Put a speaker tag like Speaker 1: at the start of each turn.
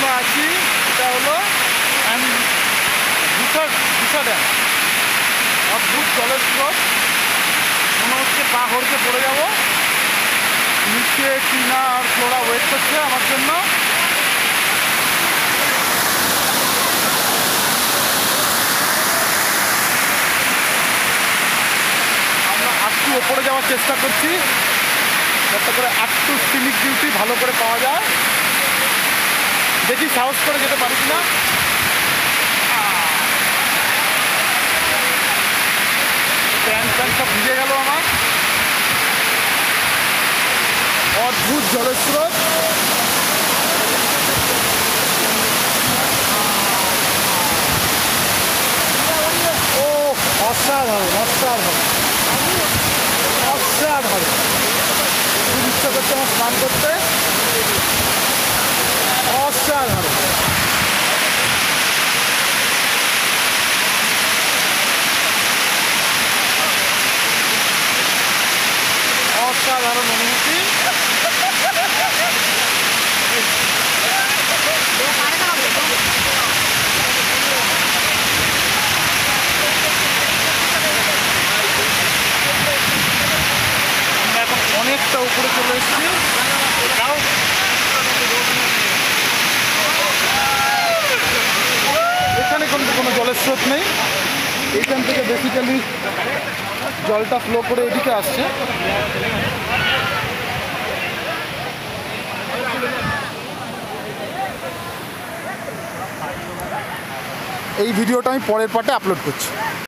Speaker 1: আমরা আছি, এটা হলো দিশা ড্যাম। অদ্ভুত জলের স্রোত, মনে হচ্ছে পা হড়কে পড়ে যাব। নিচে টিনা আর ফ্লোরা ওয়েট করছে আমার জন্য। আমরা একটু ওপরে যাওয়ার চেষ্টা করছি যাতে করে একটু সিনিক বিউটি ভালো করে পাওয়া যায়। দেখি সাহস করে যেতে পারি কিনা। প্যান্ট সব ভিজে গেল আমার। অদ্ভুত জলের স্রোত, ও অসাধারণ অসাধারণ অসাধারণ। খুব ইচ্ছা করছে আমার স্নান করতে, অসাধারণ। অসাধারণ অনুভূতি। আমরা এখন অনেকটা উপরে চলে এসেছি। এখানে কোনো জলের স্রোত নেই। এইখান থেকে বেসিক্যালি জলটা ফ্লো করে এদিকে আসছে। এই ভিডিওটা আমি পরের পার্টে আপলোড করছি।